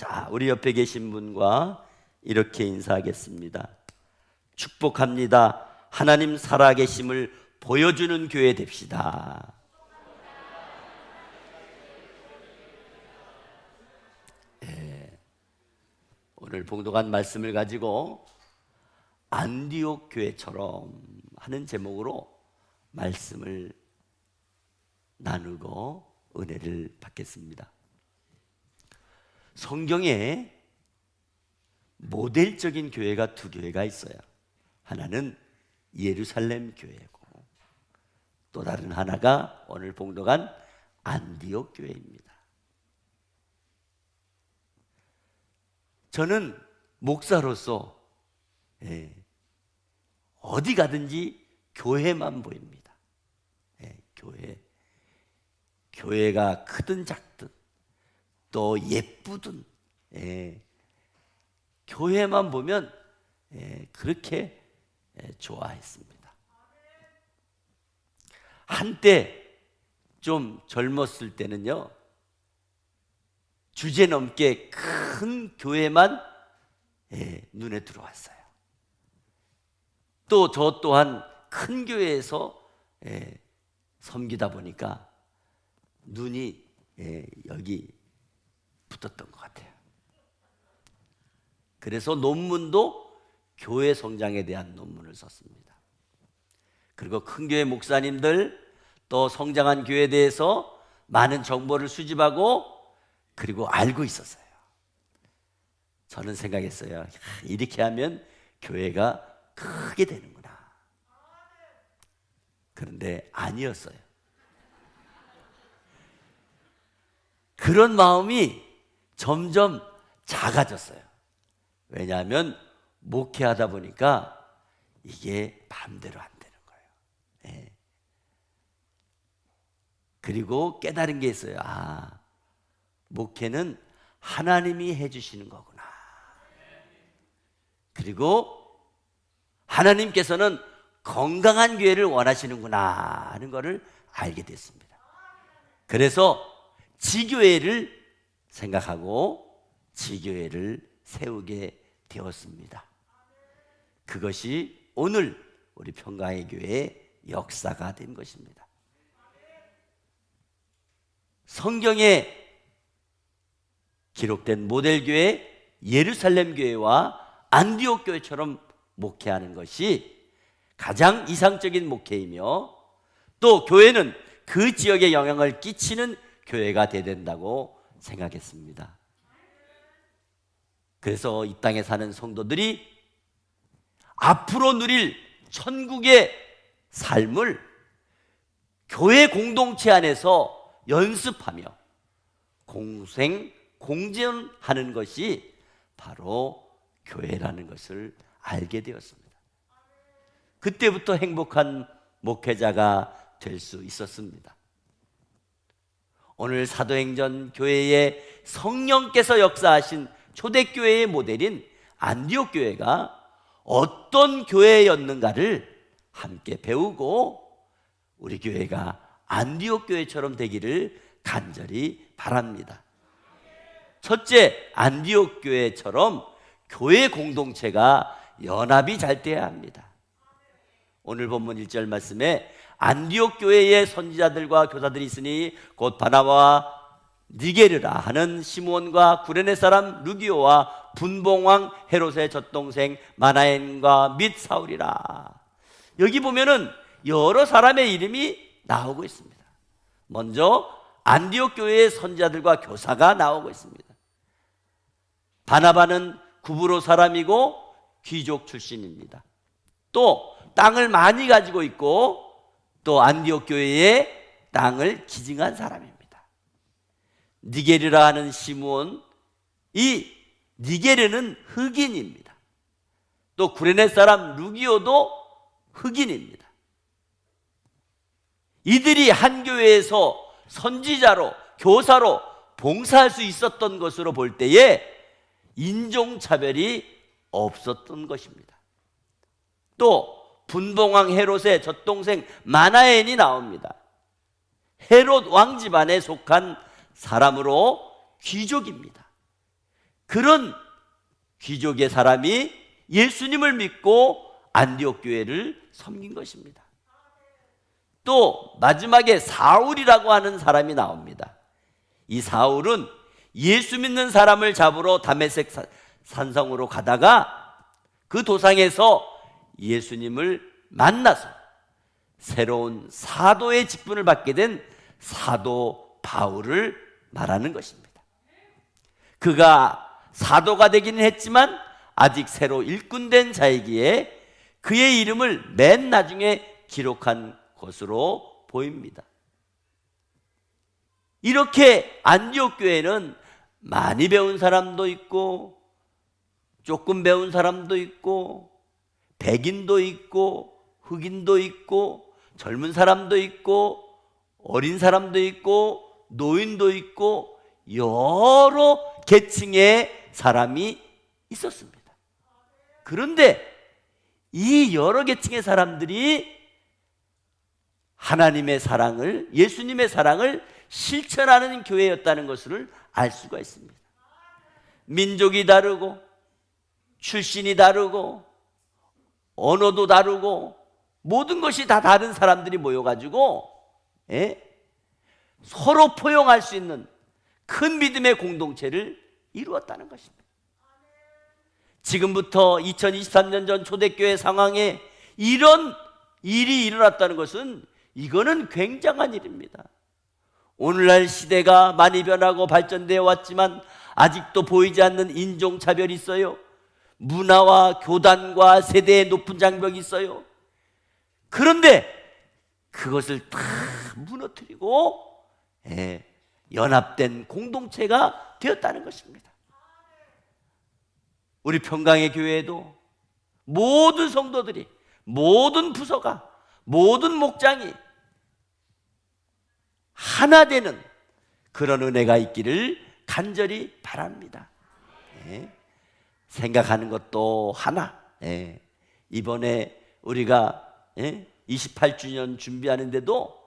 자, 우리 옆에 계신 분과 이렇게 인사하겠습니다. 축복합니다. 하나님 살아계심을 보여주는 교회 됩시다. 오늘 봉독한 말씀을 가지고 안디옥 교회처럼 하는 제목으로 말씀을 나누고 은혜를 받겠습니다. 성경에 모델적인 교회가 두 교회가 있어요. 하나는 예루살렘 교회고 또 다른 하나가 오늘 봉독한 안디옥 교회입니다. 저는 목사로서 어디 가든지 교회만 보입니다. 교회가 크든 작든 또 예쁘든 교회만 보면 그렇게 좋아했습니다. 한때 좀 젊었을 때는요, 주제넘게 큰 교회만 눈에 들어왔어요. 또 저 또한 큰 교회에서 섬기다 보니까 눈이 여기 붙었던 것 같아요. 그래서 논문도 교회 성장에 대한 논문을 썼습니다. 그리고 큰 교회 목사님들 또 성장한 교회에 대해서 많은 정보를 수집하고 그리고 알고 있었어요. 저는 생각했어요. 이렇게 하면 교회가 크게 되는구나. 그런데 아니었어요. 그런 마음이 점점 작아졌어요. 왜냐하면 목회하다 보니까 이게 마음대로 안 되는 거예요. 그리고 깨달은 게 있어요. 목회는 하나님이 해주시는 거구나. 그리고 하나님께서는 건강한 교회를 원하시는구나 하는 것을 알게 됐습니다. 그래서 지교회를 생각하고 지교회를 세우게 되었습니다. 그것이 오늘 우리 평강의 교회의 역사가 된 것입니다. 성경에 기록된 모델교회 예루살렘 교회와 안디옥 교회처럼 목회하는 것이 가장 이상적인 목회이며 또 교회는 그 지역에 영향을 끼치는 교회가 되어야 된다고 생각했습니다. 그래서 이 땅에 사는 성도들이 앞으로 누릴 천국의 삶을 교회 공동체 안에서 연습하며 공생하는 것이 바로 교회라는 것을 알게 되었습니다. 그때부터 행복한 목회자가 될 수 있었습니다. 오늘 사도행전 교회에 성령께서 역사하신 초대교회의 모델인 안디옥 교회가 어떤 교회였는가를 함께 배우고 우리 교회가 안디옥 교회처럼 되기를 간절히 바랍니다. 첫째, 안디옥 교회처럼 교회 공동체가 연합이 잘 돼야 합니다. 오늘 본문 1절 말씀에 안디옥 교회의 선지자들과 교사들이 있으니 곧 바나바와 니게르라 하는 시므온과 구레네 사람 루기오와 분봉왕 헤롯의 젖동생 마나엔과 및 사울이라. 여기 보면은 여러 사람의 이름이 나오고 있습니다. 먼저 안디옥 교회의 선지자들과 교사가 나오고 있습니다. 바나바는 구브로 사람이고 귀족 출신입니다. 또 땅을 많이 가지고 있고 또 안디옥 교회에 땅을 기증한 사람입니다. 니게르라 하는 시므온, 이 니게르는 흑인입니다. 또 구레네 사람 루기오도 흑인입니다. 이들이 한 교회에서 선지자로 교사로 봉사할 수 있었던 것으로 볼 때에 인종차별이 없었던 것입니다. 또 분봉왕 헤롯의 젖동생 마나엔이 나옵니다. 헤롯 왕 집안에 속한 사람으로 귀족입니다. 그런 귀족의 사람이 예수님을 믿고 안디옥 교회를 섬긴 것입니다. 또 마지막에 사울이라고 하는 사람이 나옵니다. 이 사울은 예수 믿는 사람을 잡으러 다메섹 산성으로 가다가 그 도상에서 예수님을 만나서 새로운 사도의 직분을 받게 된 사도 바울을 말하는 것입니다. 그가 사도가 되기는 했지만 아직 새로 일꾼된 자이기에 그의 이름을 맨 나중에 기록한 것으로 보입니다. 이렇게 안디옥 교회는 많이 배운 사람도 있고 조금 배운 사람도 있고 백인도 있고 흑인도 있고 젊은 사람도 있고 어린 사람도 있고 노인도 있고 여러 계층의 사람이 있었습니다. 그런데 이 여러 계층의 사람들이 하나님의 사랑을, 예수님의 사랑을 실천하는 교회였다는 것을 알 수가 있습니다. 민족이 다르고 출신이 다르고 언어도 다르고 모든 것이 다 다른 사람들이 모여가지고 서로 포용할 수 있는 큰 믿음의 공동체를 이루었다는 것입니다. 지금부터 2023년 전 초대교회 상황에 이런 일이 일어났다는 것은 이거는 굉장한 일입니다. 오늘날 시대가 많이 변하고 발전되어 왔지만 아직도 보이지 않는 인종차별이 있어요. 문화와 교단과 세대의 높은 장벽이 있어요. 그런데 그것을 다 무너뜨리고 연합된 공동체가 되었다는 것입니다. 우리 평강의 교회에도 모든 성도들이, 모든 부서가, 모든 목장이 하나 되는 그런 은혜가 있기를 간절히 바랍니다. 생각하는 것도 하나. 이번에 우리가 28주년 준비하는데도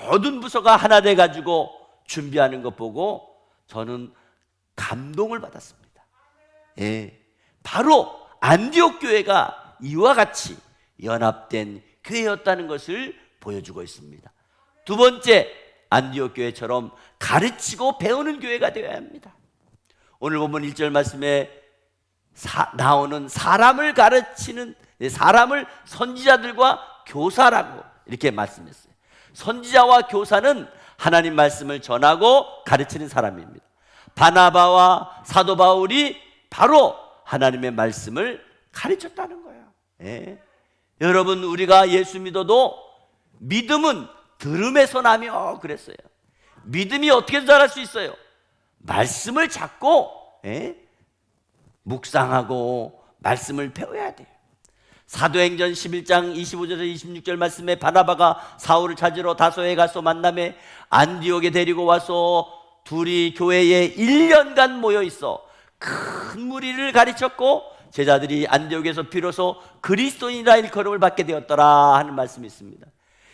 모든 부서가 하나 돼가지고 준비하는 것 보고 저는 감동을 받았습니다. 바로 안디옥 교회가 이와 같이 연합된 교회였다는 것을 보여주고 있습니다. 두 번째, 안디옥 교회처럼 가르치고 배우는 교회가 되어야 합니다. 오늘 본문 1절 말씀에 나오는 사람을 가르치는, 사람을 선지자들과 교사라고 이렇게 말씀했어요. 선지자와 교사는 하나님 말씀을 전하고 가르치는 사람입니다. 바나바와 사도 바울이 바로 하나님의 말씀을 가르쳤다는 거예요. 여러분, 우리가 예수 믿어도 믿음은 들음에서 나며 그랬어요. 믿음이 어떻게 자랄 수 있어요? 말씀을 잡고 묵상하고 말씀을 배워야 돼요. 사도행전 11장 25절에서 26절 말씀에 바나바가 사울을 찾으러 다소에 가서 만남에 안디옥에 데리고 와서 둘이 교회에 1년간 모여 있어 큰 무리를 가르쳤고 제자들이 안디옥에서 비로소 그리스도인이라 일컬음을 받게 되었더라 하는 말씀이 있습니다.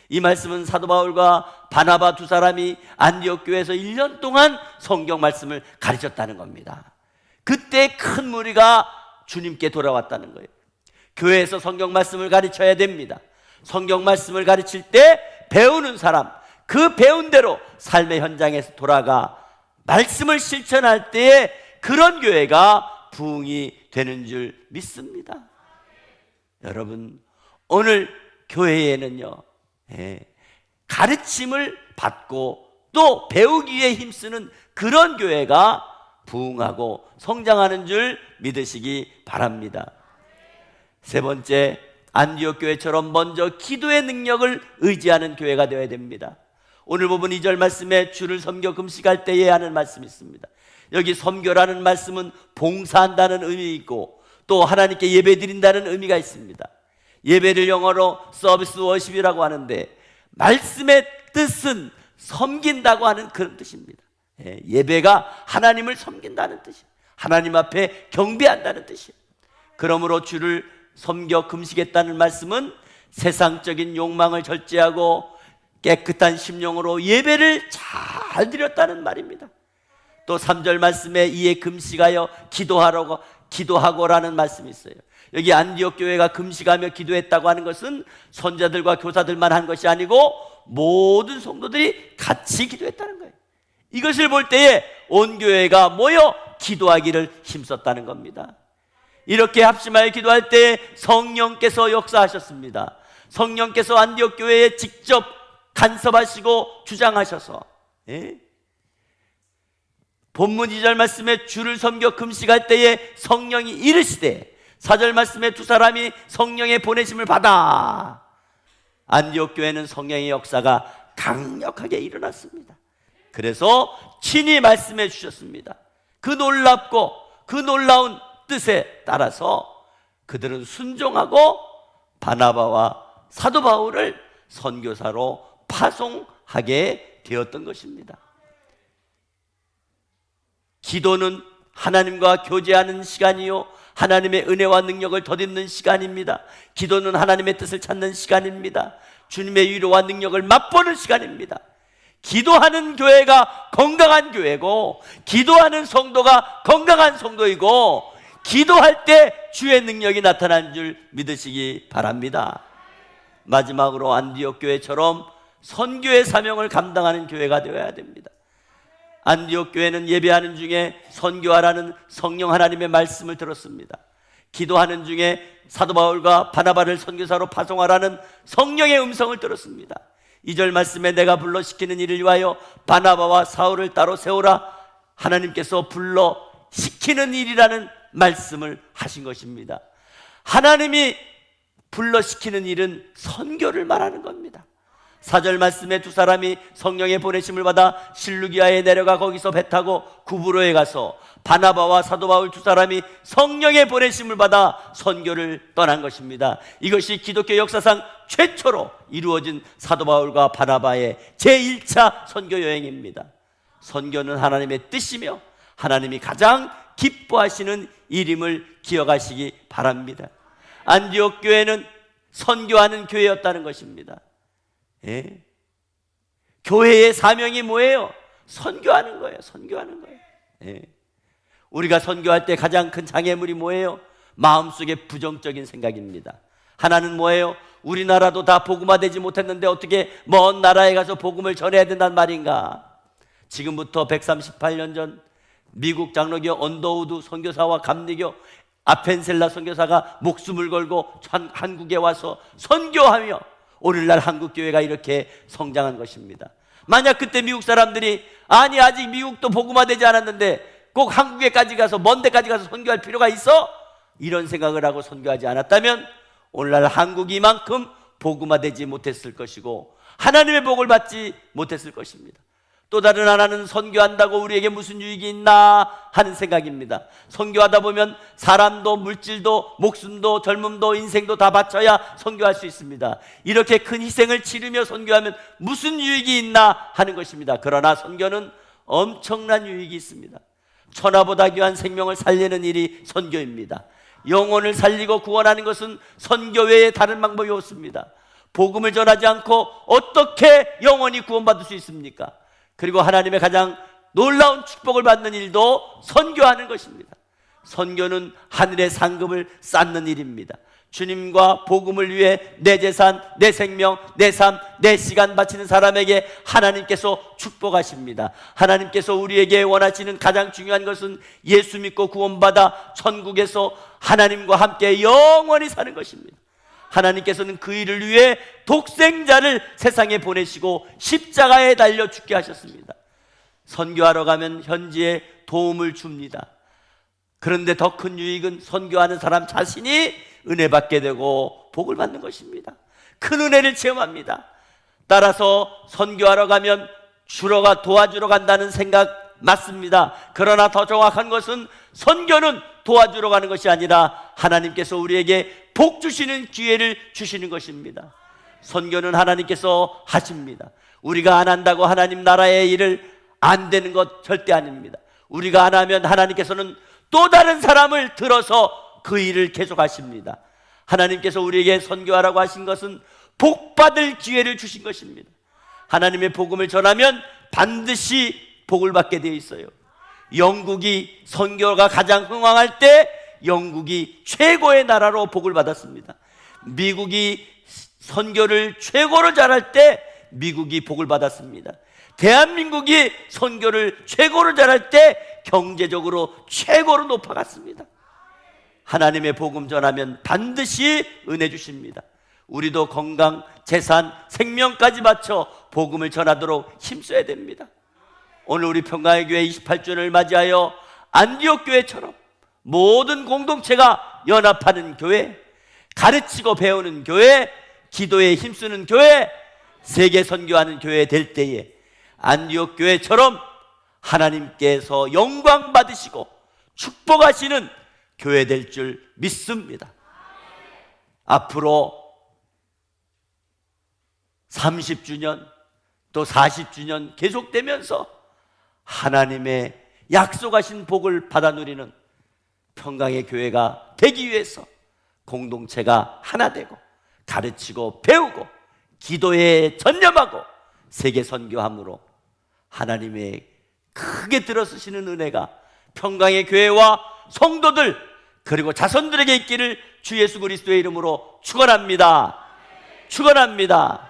이 말씀은 사도 바울과 바나바 두 사람이 안디옥 교회에서 1년 동안 성경 말씀을 가르쳤다는 겁니다. 그때 큰 무리가 주님께 돌아왔다는 거예요. 교회에서 성경 말씀을 가르쳐야 됩니다. 성경 말씀을 가르칠 때 배우는 사람, 그 배운 대로 삶의 현장에서 돌아가 말씀을 실천할 때에 그런 교회가 부흥이 되는 줄 믿습니다. 여러분, 오늘 교회에는요, 가르침을 받고 또 배우기 위해 힘쓰는 그런 교회가 부흥하고 성장하는 줄 믿으시기 바랍니다. 세 번째, 안디옥 교회처럼 먼저 기도의 능력을 의지하는 교회가 되어야 됩니다. 오늘 본문 2절 말씀에 주를 섬겨 금식할 때에 하는 말씀이 있습니다. 여기 섬겨라는 말씀은 봉사한다는 의미 있고 또 하나님께 예배 드린다는 의미가 있습니다. 예배를 영어로 서비스 워십이라고 하는데 말씀의 뜻은 섬긴다고 하는 그런 뜻입니다. 예배가 하나님을 섬긴다는 뜻이에요. 하나님 앞에 경배한다는 뜻이에요. 그러므로 주를 섬겨 금식했다는 말씀은 세상적인 욕망을 절제하고 깨끗한 심령으로 예배를 잘 드렸다는 말입니다. 또 3절 말씀에 이에 금식하여 기도하고라는 말씀이 있어요. 여기 안디옥 교회가 금식하며 기도했다고 하는 것은 선자들과 교사들만 한 것이 아니고 모든 성도들이 같이 기도했다는 거예요. 이것을 볼 때에 온 교회가 모여 기도하기를 힘썼다는 겁니다. 이렇게 합심하여 기도할 때 성령께서 역사하셨습니다. 성령께서 안디옥 교회에 직접 간섭하시고 주장하셔서, 본문 2절 말씀에 주를 섬겨 금식할 때에 성령이 이르시되 4절 말씀에 두 사람이 성령의 보내심을 받아 안디옥 교회는 성령의 역사가 강력하게 일어났습니다. 그래서 친히 말씀해 주셨습니다. 그 놀랍고 그 놀라운 뜻에 따라서 그들은 순종하고 바나바와 사도 바울을 선교사로 파송하게 되었던 것입니다. 기도는 하나님과 교제하는 시간이요 하나님의 은혜와 능력을 덧입는 시간입니다. 기도는 하나님의 뜻을 찾는 시간입니다. 주님의 위로와 능력을 맛보는 시간입니다. 기도하는 교회가 건강한 교회고, 기도하는 성도가 건강한 성도이고, 기도할 때 주의 능력이 나타나는 줄 믿으시기 바랍니다. 마지막으로 안디옥 교회처럼 선교의 사명을 감당하는 교회가 되어야 됩니다. 안디옥 교회는 예배하는 중에 선교하라는 성령 하나님의 말씀을 들었습니다. 기도하는 중에 사도 바울과 바나바를 선교사로 파송하라는 성령의 음성을 들었습니다. 2절 말씀에 내가 불러 시키는 일을 위하여 바나바와 사울을 따로 세우라, 하나님께서 불러 시키는 일이라는 말씀을 하신 것입니다. 하나님이 불러 시키는 일은 선교를 말하는 겁니다. 4절 말씀에 두 사람이 성령의 보내심을 받아 실루기아에 내려가 거기서 배 타고 구브로에 가서 바나바와 사도 바울 두 사람이 성령의 보내심을 받아 선교를 떠난 것입니다. 이것이 기독교 역사상 최초로 이루어진 사도 바울과 바나바의 제1차 선교 여행입니다. 선교는 하나님의 뜻이며 하나님이 가장 기뻐하시는 일임을 기억하시기 바랍니다. 안디옥 교회는 선교하는 교회였다는 것입니다. 교회의 사명이 뭐예요? 선교하는 거예요. 선교하는 거예요. 우리가 선교할 때 가장 큰 장애물이 뭐예요? 마음속에 부정적인 생각입니다. 하나는 뭐예요? 우리나라도 다 복음화되지 못했는데 어떻게 먼 나라에 가서 복음을 전해야 된단 말인가? 지금부터 138년 전 미국 장로교 언더우드 선교사와 감리교 아펜셀라 선교사가 목숨을 걸고 한국에 와서 선교하며 오늘날 한국교회가 이렇게 성장한 것입니다. 만약 그때 미국 사람들이 아니 아직 미국도 복음화되지 않았는데 꼭 한국에까지 가서 먼 데까지 가서 선교할 필요가 있어? 이런 생각을 하고 선교하지 않았다면 오늘날 한국이 이만큼 복음화되지 못했을 것이고 하나님의 복을 받지 못했을 것입니다. 또 다른 하나는 선교한다고 우리에게 무슨 유익이 있나 하는 생각입니다. 선교하다 보면 사람도 물질도 목숨도 젊음도 인생도 다 바쳐야 선교할 수 있습니다. 이렇게 큰 희생을 치르며 선교하면 무슨 유익이 있나 하는 것입니다. 그러나 선교는 엄청난 유익이 있습니다. 천하보다 귀한 생명을 살리는 일이 선교입니다. 영혼을 살리고 구원하는 것은 선교 외에 다른 방법이 없습니다. 복음을 전하지 않고 어떻게 영혼이 구원받을 수 있습니까? 그리고 하나님의 가장 놀라운 축복을 받는 일도 선교하는 것입니다. 선교는 하늘의 상급을 쌓는 일입니다. 주님과 복음을 위해 내 재산, 내 생명, 내 삶, 내 시간 바치는 사람에게 하나님께서 축복하십니다. 하나님께서 우리에게 원하시는 가장 중요한 것은 예수 믿고 구원받아 천국에서 하나님과 함께 영원히 사는 것입니다. 하나님께서는 그 일을 위해 독생자를 세상에 보내시고 십자가에 달려 죽게 하셨습니다. 선교하러 가면 현지에 도움을 줍니다. 그런데 더 큰 유익은 선교하는 사람 자신이 은혜 받게 되고 복을 받는 것입니다. 큰 은혜를 체험합니다. 따라서 선교하러 가면 주로가 도와주러 간다는 생각 맞습니다. 그러나 더 정확한 것은 선교는 도와주러 가는 것이 아니라 하나님께서 우리에게 복 주시는 기회를 주시는 것입니다. 선교는 하나님께서 하십니다. 우리가 안 한다고 하나님 나라의 일을 안 되는 것 절대 아닙니다. 우리가 안 하면 하나님께서는 또 다른 사람을 들어서 그 일을 계속 하십니다. 하나님께서 우리에게 선교하라고 하신 것은 복받을 기회를 주신 것입니다. 하나님의 복음을 전하면 반드시 복을 받게 되어 있어요. 영국이 선교가 가장 흥왕할 때 영국이 최고의 나라로 복을 받았습니다. 미국이 선교를 최고로 잘할 때 미국이 복을 받았습니다. 대한민국이 선교를 최고로 잘할 때 경제적으로 최고로 높아갔습니다. 하나님의 복음 전하면 반드시 은혜 주십니다. 우리도 건강, 재산, 생명까지 바쳐 복음을 전하도록 힘써야 됩니다. 오늘 우리 평강의 교회 28주년을 맞이하여 안디옥 교회처럼 모든 공동체가 연합하는 교회, 가르치고 배우는 교회, 기도에 힘쓰는 교회, 세계 선교하는 교회 될 때에 안디옥 교회처럼 하나님께서 영광 받으시고 축복하시는 교회 될 줄 믿습니다. 앞으로 30주년 또 40주년 계속되면서 하나님의 약속하신 복을 받아 누리는 평강의 교회가 되기 위해서 공동체가 하나 되고 가르치고 배우고 기도에 전념하고 세계 선교함으로 하나님의 크게 들어쓰시는 은혜가 평강의 교회와 성도들 그리고 자손들에게 있기를 주 예수 그리스도의 이름으로 축원합니다. 축원합니다.